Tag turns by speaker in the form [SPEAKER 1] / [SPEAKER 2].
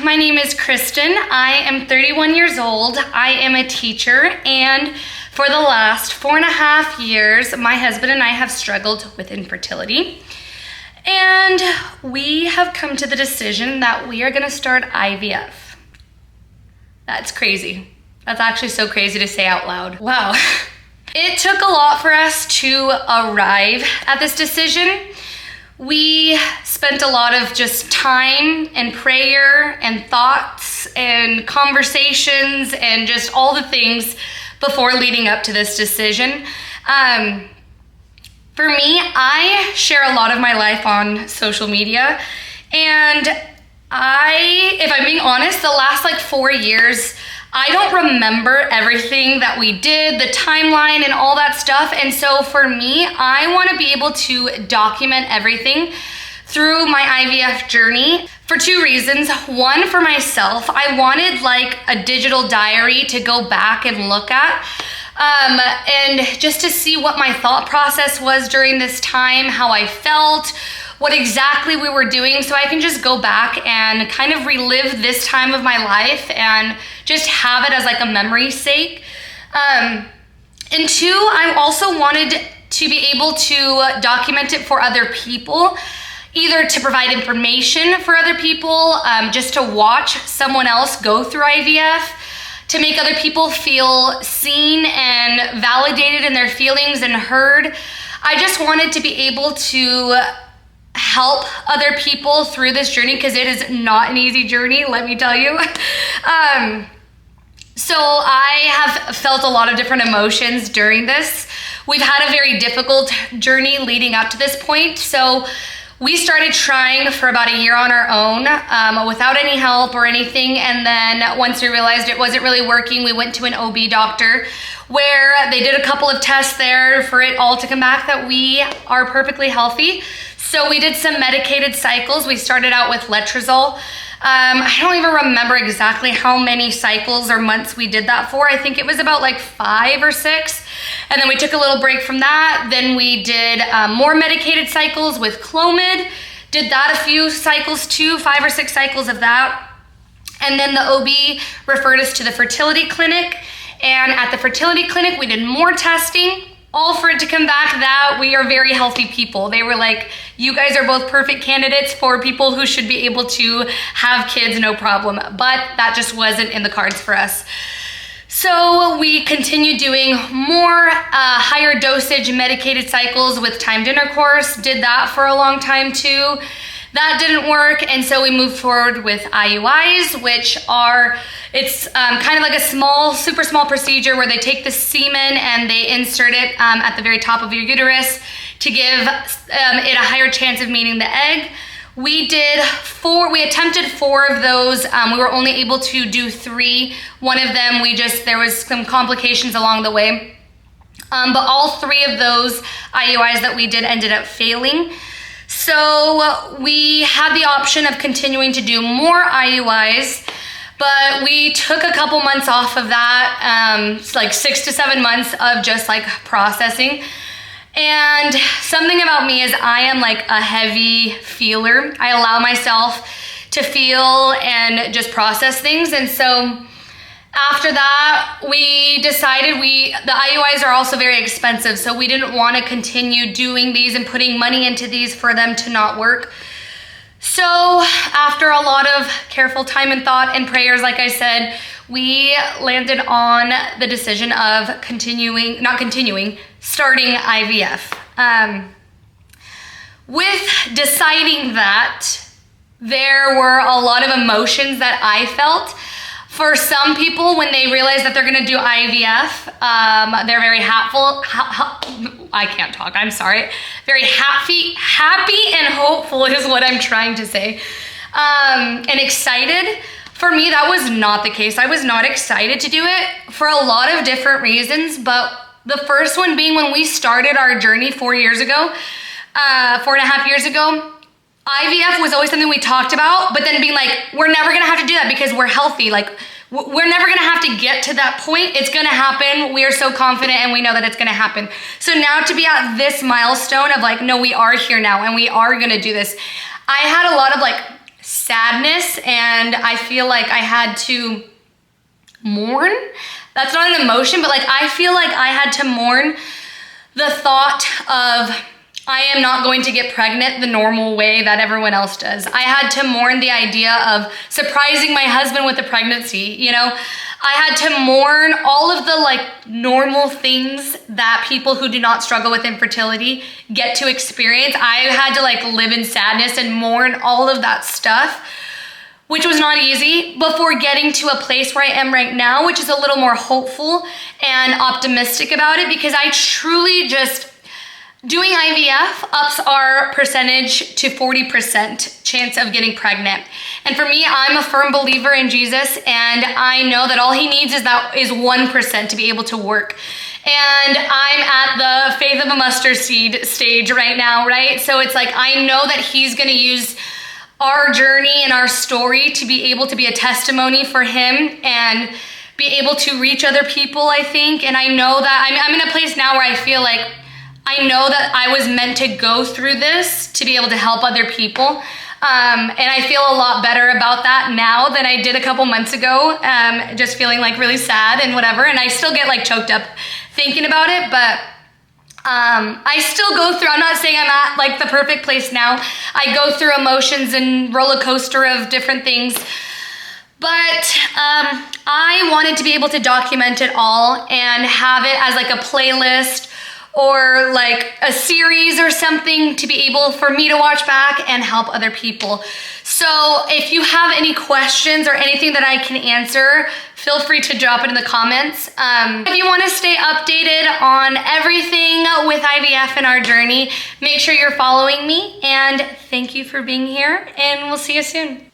[SPEAKER 1] my name is Kristen. I am 31 years old. I am a teacher, and for the last 4.5 years, my husband and I have struggled with infertility. And we have come to the decision that we are gonna start IVF. That's crazy. That's actually so crazy to say out loud. Wow. It took a lot for us to arrive at this decision. We spent a lot of just time and prayer and thoughts and conversations and just all the things before leading up to this decision. For me, I share a lot of my life on social media, and if I'm being honest, the last 4 years, I don't remember everything that we did, the timeline and all that stuff. And so for me, I want to be able to document everything through my IVF journey for 2 reasons. One, for myself, I wanted a digital diary to go back and look at. And just to see what my thought process was during this time, how I felt, what exactly we were doing, so I can just go back and kind of relive this time of my life and just have it as a memory's sake. And 2, I also wanted to be able to document it for other people, either to provide information for other people, just to watch someone else go through IVF, to make other people feel seen and validated in their feelings and heard. I just wanted to be able to help other people through this journey, because it is not an easy journey, let me tell you. So I have felt a lot of different emotions during this. We've had a very difficult journey leading up to this point. So we started trying for about a year on our own, without any help or anything. And then once we realized it wasn't really working, we went to an OB doctor where they did a couple of tests there for it all to come back that we are perfectly healthy. So we did some medicated cycles. We started out with letrozole. I don't even remember exactly how many cycles or months we did that for. I think it was about 5 or 6. And then we took a little break from that. Then we did more medicated cycles with Clomid. Did that a few cycles too, 5 or 6 cycles of that. And then the OB referred us to the fertility clinic. And at the fertility clinic, we did more testing, all for it to come back that we are very healthy people. They were like, you guys are both perfect candidates for people who should be able to have kids, no problem. But that just wasn't in the cards for us. So we continued doing more higher dosage medicated cycles with timed intercourse, did that for a long time too. That didn't work, and so we moved forward with IUIs, which are, it's kind of like a small, super small procedure where they take the semen and they insert it at the very top of your uterus to give it a higher chance of meeting the egg. We attempted 4 of those. We were only able to do 3. One of them, there was some complications along the way. But all 3 of those IUIs that we did ended up failing. So we had the option of continuing to do more IUIs, but we took a couple months off of that, 6 to 7 months of just processing. And something about me is I am a heavy feeler. I allow myself to feel and just process things. And so after that, we decided the IUIs are also very expensive, so we didn't want to continue doing these and putting money into these for them to not work. So after a lot of careful time and thought and prayers, like I said, we landed on the decision of starting IVF. With deciding that, there were a lot of emotions that I felt. For some people, when they realize that they're gonna do IVF, they're very I can't talk, I'm sorry. Very happy and hopeful is what I'm trying to say. And excited. For me, that was not the case. I was not excited to do it for a lot of different reasons, but the first one being when we started our journey 4 years ago, 4.5 years ago, IVF was always something we talked about, but then being we're never gonna have to do that because we're healthy. We're never gonna have to get to that point. It's gonna happen. We are so confident and we know that it's gonna happen. So now to be at this milestone of no, we are here now and we are gonna do this. I had a lot of sadness, and I feel like I had to mourn. That's not an emotion, but like I feel like I had to mourn the thought of I am not going to get pregnant the normal way that everyone else does. I had to mourn the idea of surprising my husband with a pregnancy, you know? I had to mourn all of the like normal things that people who do not struggle with infertility get to experience. I had to like live in sadness and mourn all of that stuff, which was not easy, before getting to a place where I am right now, which is a little more hopeful and optimistic about it, because I truly just, doing IVF ups our percentage to 40% chance of getting pregnant. And for me, I'm a firm believer in Jesus, and I know that all he needs is 1% to be able to work. And I'm at the faith of a mustard seed stage right now, right? So it's like, I know that he's gonna use our journey and our story to be able to be a testimony for him and be able to reach other people, I think. And I know that I'm in a place now where I feel like I know that I was meant to go through this to be able to help other people. And I feel a lot better about that now than I did a couple months ago, just feeling like really sad and whatever. And I still get like choked up thinking about it, but I still go through, I'm not saying I'm at like the perfect place now. I go through emotions and roller coaster of different things, but I wanted to be able to document it all and have it as like a playlist or like a series or something to be able for me to watch back and help other people. So if you have any questions or anything that I can answer, feel free to drop it in the comments. If you want to stay updated on everything with IVF and our journey, make sure you're following me, and thank you for being here, and we'll see you soon.